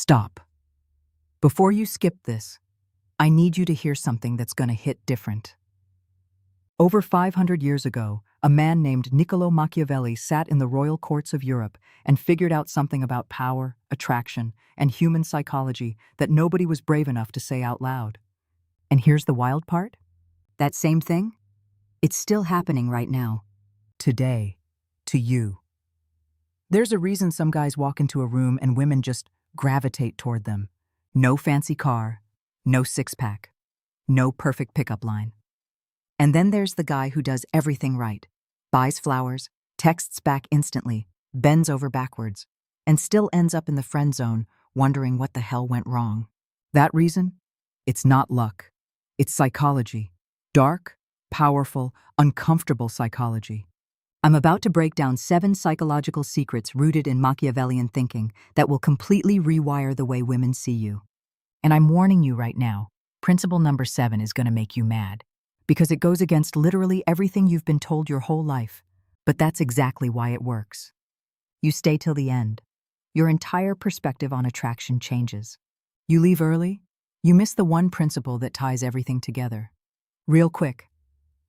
Stop. Before you skip this, I need you to hear something that's gonna hit different. Over 500 years ago, a man named Niccolo Machiavelli sat in the royal courts of Europe and figured out something about power, attraction, and human psychology that nobody was brave enough to say out loud. And here's the wild part. That same thing? It's still happening right now. Today. To you. There's a reason some guys walk into a room and women just gravitate toward them. No fancy car, no six-pack, no perfect pickup line. And then there's the guy who does everything right, buys flowers, texts back instantly, bends over backwards, and still ends up in the friend zone wondering what the hell went wrong. That reason? It's not luck. It's psychology. Dark, powerful, uncomfortable psychology. I'm about to break down 7 psychological secrets rooted in Machiavellian thinking that will completely rewire the way women see you. And I'm warning you right now, principle number 7 is going to make you mad, because it goes against literally everything you've been told your whole life. But that's exactly why it works. You stay till the end. Your entire perspective on attraction changes. You leave early, you miss the one principle that ties everything together. Real quick,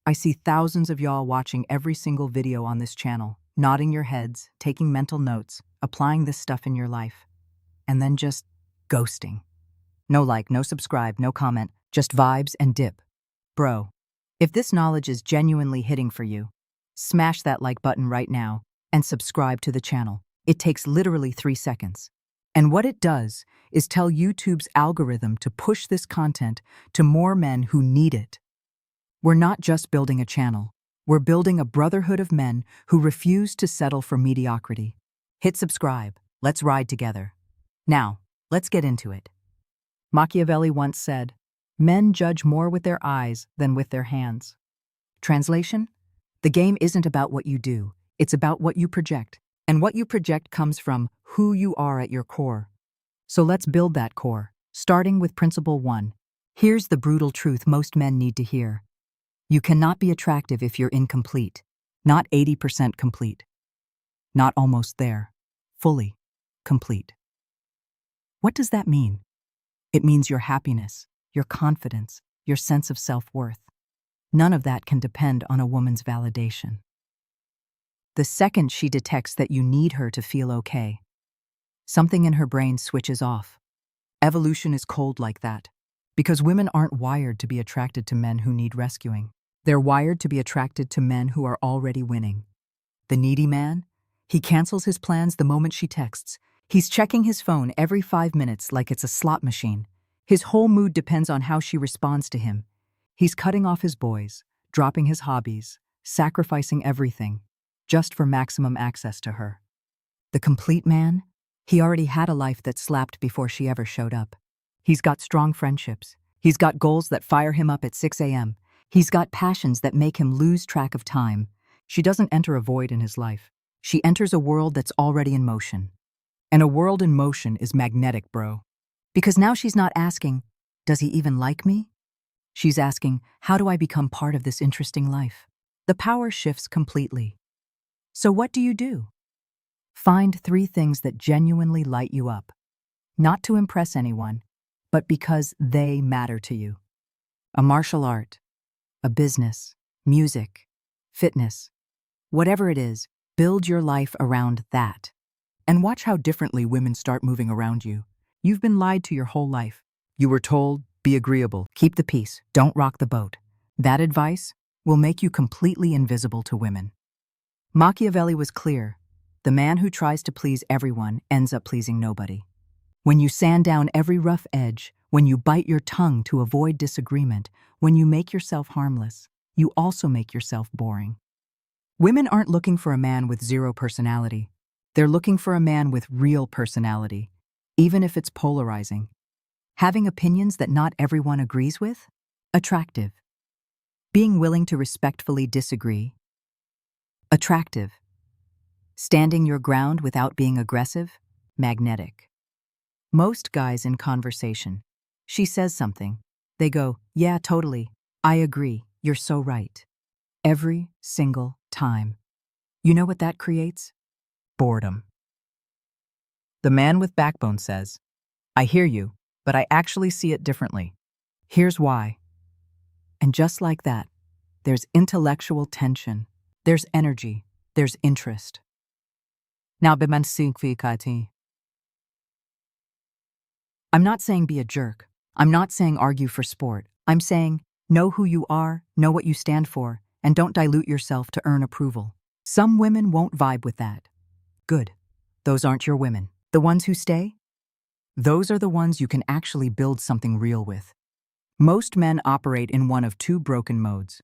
I see thousands of y'all watching every single video on this channel, nodding your heads, taking mental notes, applying this stuff in your life, and then just ghosting. No like, no subscribe, no comment, just vibes and dip. Bro, if this knowledge is genuinely hitting for you, smash that like button right now and subscribe to the channel. It takes literally 3 seconds. And what it does is tell YouTube's algorithm to push this content to more men who need it. We're not just building a channel. We're building a brotherhood of men who refuse to settle for mediocrity. Hit subscribe. Let's ride together. Now, let's get into it. Machiavelli once said, "Men judge more with their eyes than with their hands." Translation? The game isn't about what you do. It's about what you project. And what you project comes from who you are at your core. So let's build that core, starting with principle 1. Here's the brutal truth most men need to hear. You cannot be attractive if you're incomplete. Not 80% complete. Not almost there. Fully complete. What does that mean? It means your happiness, your confidence, your sense of self-worth. None of that can depend on a woman's validation. The second she detects that you need her to feel okay, something in her brain switches off. Evolution is cold like that, because women aren't wired to be attracted to men who need rescuing. They're wired to be attracted to men who are already winning. The needy man? He cancels his plans the moment she texts. He's checking his phone every 5 minutes like it's a slot machine. His whole mood depends on how she responds to him. He's cutting off his boys, dropping his hobbies, sacrificing everything, just for maximum access to her. The complete man? He already had a life that slapped before she ever showed up. He's got strong friendships. He's got goals that fire him up at 6 a.m. He's got passions that make him lose track of time. She doesn't enter a void in his life. She enters a world that's already in motion. And a world in motion is magnetic, bro. Because now she's not asking, does he even like me? She's asking, how do I become part of this interesting life? The power shifts completely. So what do? Find 3 things that genuinely light you up. Not to impress anyone, but because they matter to you. A martial art, a business, music, fitness. Whatever it is, build your life around that. And watch how differently women start moving around you. You've been lied to your whole life. You were told, be agreeable, keep the peace, don't rock the boat. That advice will make you completely invisible to women. Machiavelli was clear. The man who tries to please everyone ends up pleasing nobody. When you sand down every rough edge, when you bite your tongue to avoid disagreement, when you make yourself harmless, you also make yourself boring. Women aren't looking for a man with 0 personality. They're looking for a man with real personality, even if it's polarizing. Having opinions that not everyone agrees with? Attractive. Being willing to respectfully disagree? Attractive. Standing your ground without being aggressive? Magnetic. Most guys in conversation, she says something. They go, yeah, totally. I agree. You're so right. Every single time. You know what that creates? Boredom. The man with backbone says, I hear you, but I actually see it differently. Here's why. And just like that, there's intellectual tension, there's energy, there's interest. Now, I'm not saying be a jerk. I'm not saying argue for sport. I'm saying know who you are, know what you stand for, and don't dilute yourself to earn approval. Some women won't vibe with that. Good. Those aren't your women. The ones who stay? Those are the ones you can actually build something real with. Most men operate in one of two broken modes.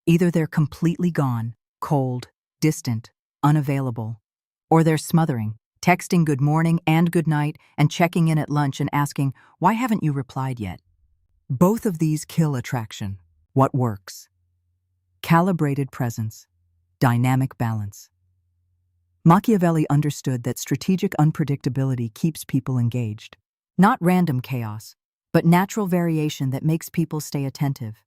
Either they're completely gone, cold, distant, unavailable, or they're smothering, texting good morning and good night and checking in at lunch and asking, why haven't you replied yet? Both of these kill attraction. What works? Calibrated presence, dynamic balance. Machiavelli understood that strategic unpredictability keeps people engaged. Not random chaos, but natural variation that makes people stay attentive.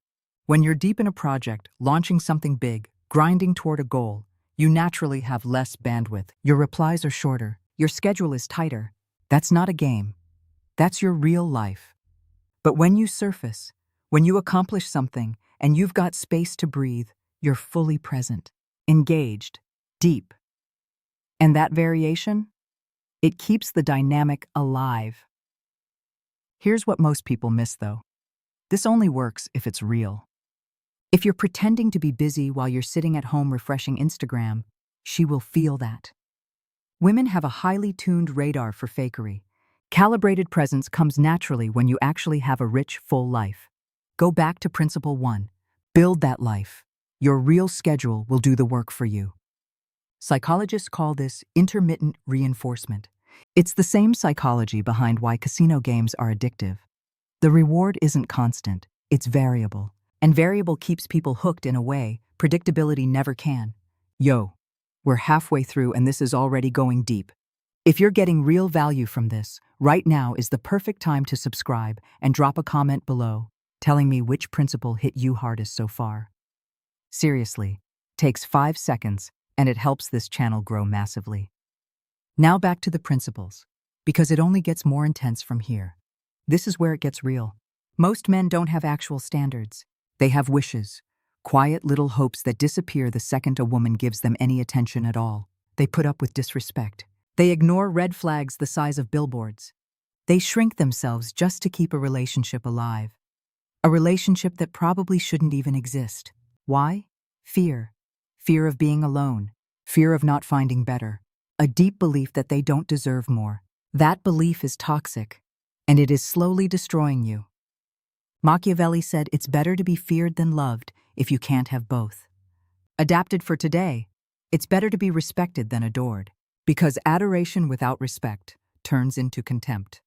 When you're deep in a project, launching something big, grinding toward a goal, you naturally have less bandwidth. Your replies are shorter. Your schedule is tighter. That's not a game. That's your real life. But when you surface, when you accomplish something, and you've got space to breathe, you're fully present, engaged, deep. And that variation? It keeps the dynamic alive. Here's what most people miss, though. This only works if it's real. If you're pretending to be busy while you're sitting at home refreshing Instagram, she will feel that. Women have a highly tuned radar for fakery. Calibrated presence comes naturally when you actually have a rich, full life. Go back to principle 1. Build that life. Your real schedule will do the work for you. Psychologists call this intermittent reinforcement. It's the same psychology behind why casino games are addictive. The reward isn't constant, it's variable. And variable keeps people hooked in a way predictability never can. Yo, we're halfway through and this is already going deep. If you're getting real value from this, right now is the perfect time to subscribe and drop a comment below, telling me which principle hit you hardest so far. Seriously, takes 5 seconds and it helps this channel grow massively. Now back to the principles, because it only gets more intense from here. This is where it gets real. Most men don't have actual standards. They have wishes, quiet little hopes that disappear the second a woman gives them any attention at all. They put up with disrespect. They ignore red flags the size of billboards. They shrink themselves just to keep a relationship alive. A relationship that probably shouldn't even exist. Why? Fear. Fear of being alone. Fear of not finding better. A deep belief that they don't deserve more. That belief is toxic, and it is slowly destroying you. Machiavelli said it's better to be feared than loved if you can't have both. Adapted for today, it's better to be respected than adored, because adoration without respect turns into contempt.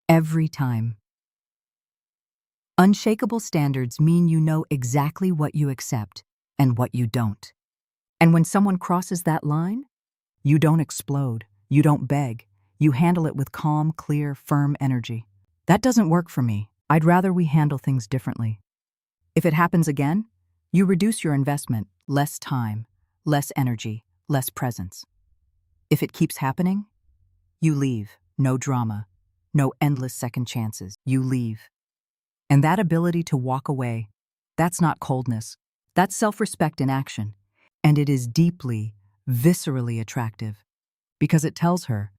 Every time. Unshakable standards mean you know exactly what you accept and what you don't. And when someone crosses that line, you don't explode, you don't beg, you handle it with calm, clear, firm energy. That doesn't work for me. I'd rather we handle things differently. If it happens again, you reduce your investment, less time, less energy, less presence. If it keeps happening, you leave, no drama, no endless second chances, you leave. And that ability to walk away, that's not coldness, that's self-respect in action. And it is deeply, viscerally attractive, because it tells her,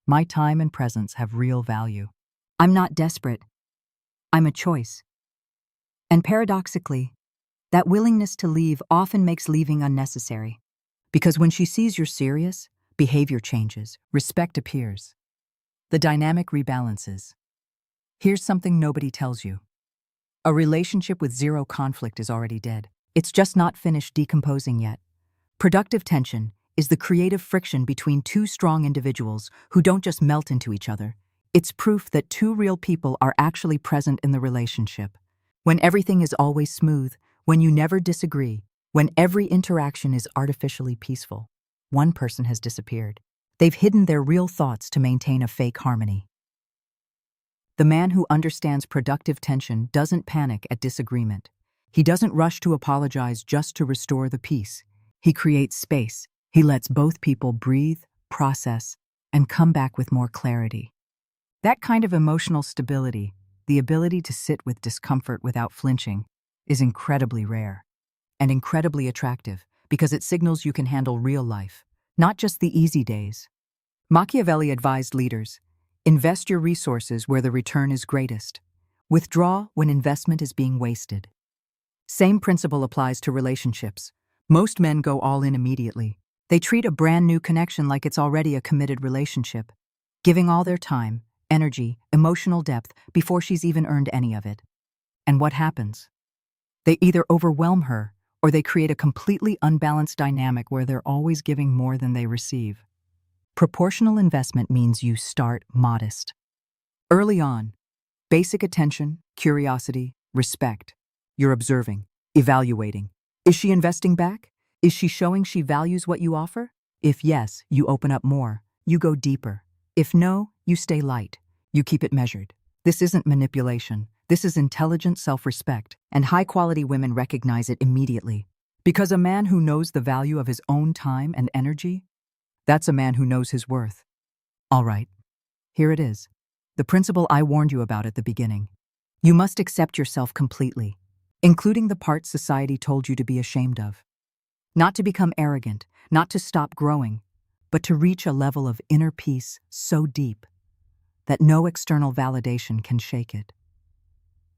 my time and presence have real value. I'm not desperate. I'm a choice. And paradoxically, that willingness to leave often makes leaving unnecessary. Because when she sees you're serious, behavior changes, respect appears. The dynamic rebalances. Here's something nobody tells you. A relationship with zero conflict is already dead. It's just not finished decomposing yet. Productive tension is the creative friction between two strong individuals who don't just melt into each other. It's proof that two real people are actually present in the relationship. When everything is always smooth, when you never disagree, when every interaction is artificially peaceful, one person has disappeared. They've hidden their real thoughts to maintain a fake harmony. The man who understands productive tension doesn't panic at disagreement. He doesn't rush to apologize just to restore the peace. He creates space. He lets both people breathe, process, and come back with more clarity. That kind of emotional stability, the ability to sit with discomfort without flinching, is incredibly rare and incredibly attractive because it signals you can handle real life, not just the easy days. Machiavelli advised leaders, invest your resources where the return is greatest. Withdraw when investment is being wasted. Same principle applies to relationships. Most men go all in immediately. They treat a brand new connection like it's already a committed relationship, giving all their time, energy, emotional depth before she's even earned any of it. And what happens? They either overwhelm her or they create a completely unbalanced dynamic where they're always giving more than they receive. Proportional investment means you start modest. Early on, basic attention, curiosity, respect. You're observing, evaluating. Is she investing back? Is she showing she values what you offer? If yes, you open up more. You go deeper. If no, you stay light. You keep it measured. This isn't manipulation. This is intelligent self-respect, and high-quality women recognize it immediately. Because a man who knows the value of his own time and energy, that's a man who knows his worth. All right, here it is. The principle I warned you about at the beginning. You must accept yourself completely, including the parts society told you to be ashamed of. Not to become arrogant, not to stop growing, but to reach a level of inner peace so deep that no external validation can shake it.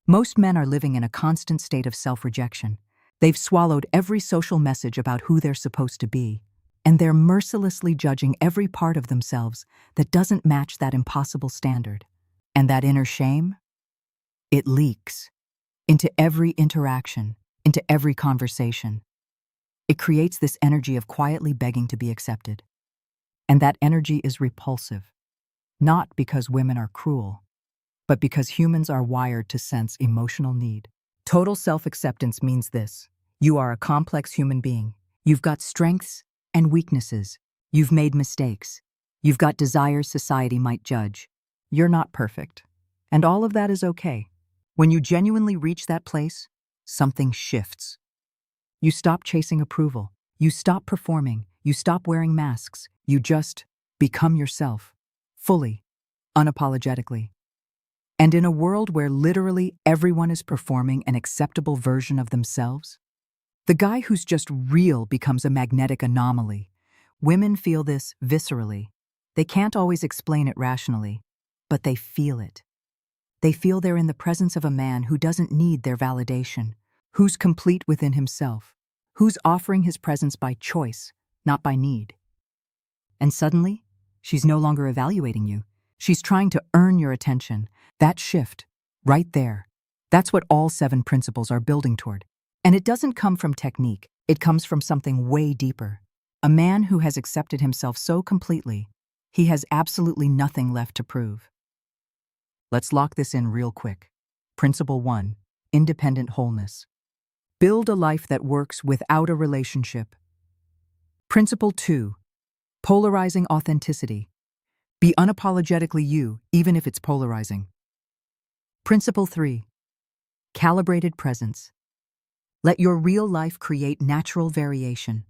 Most men are living in a constant state of self-rejection. They've swallowed every social message about who they're supposed to be, and they're mercilessly judging every part of themselves that doesn't match that impossible standard. And that inner shame? It leaks into every interaction, into every conversation. It creates this energy of quietly begging to be accepted. And that energy is repulsive, not because women are cruel, but because humans are wired to sense emotional need. Total self-acceptance means this. You are a complex human being. You've got strengths and weaknesses. You've made mistakes. You've got desires society might judge. You're not perfect. And all of that is okay. When you genuinely reach that place, something shifts. You stop chasing approval. You stop performing. You stop wearing masks. You just become yourself, fully, unapologetically. And in a world where literally everyone is performing an acceptable version of themselves, the guy who's just real becomes a magnetic anomaly. Women feel this viscerally. They can't always explain it rationally, but they feel it. They feel they're in the presence of a man who doesn't need their validation, who's complete within himself, who's offering his presence by choice, not by need. And suddenly, she's no longer evaluating you. She's trying to earn your attention. That shift, right there, that's what all 7 principles are building toward. And it doesn't come from technique. It comes from something way deeper. A man who has accepted himself so completely, he has absolutely nothing left to prove. Let's lock this in real quick. Principle 1, independent wholeness. Build a life that works without a relationship. Principle 2, polarizing authenticity. Be unapologetically you, even if it's polarizing. Principle 3, calibrated presence. Let your real life create natural variation.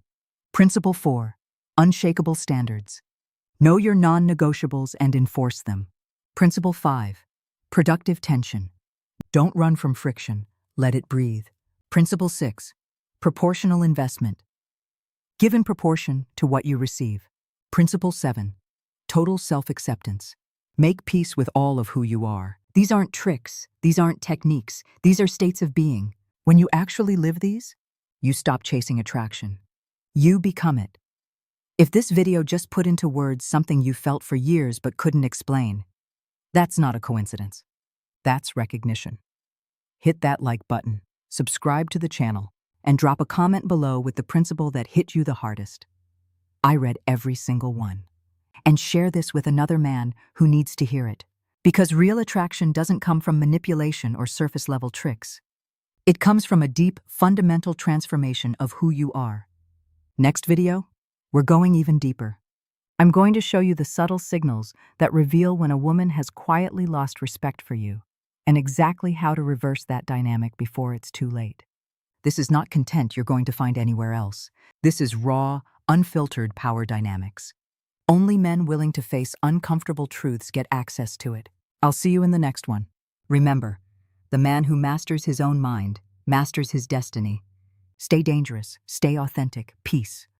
Principle 4, unshakable standards. Know your non-negotiables and enforce them. Principle 5, productive tension. Don't run from friction, let it breathe. Principle 6, proportional investment. Give in proportion to what you receive. Principle 7, total self-acceptance. Make peace with all of who you are. These aren't tricks, these aren't techniques, these are states of being. When you actually live these, you stop chasing attraction. You become it. If this video just put into words something you felt for years but couldn't explain, that's not a coincidence. That's recognition. Hit that like button, subscribe to the channel, and drop a comment below with the principle that hit you the hardest. I read every single one. And share this with another man who needs to hear it. Because real attraction doesn't come from manipulation or surface-level tricks. It comes from a deep, fundamental transformation of who you are. Next video, we're going even deeper. I'm going to show you the subtle signals that reveal when a woman has quietly lost respect for you, and exactly how to reverse that dynamic before it's too late. This is not content you're going to find anywhere else. This is raw, unfiltered power dynamics. Only men willing to face uncomfortable truths get access to it. I'll see you in the next one. Remember, the man who masters his own mind masters his destiny. Stay dangerous, stay authentic, peace.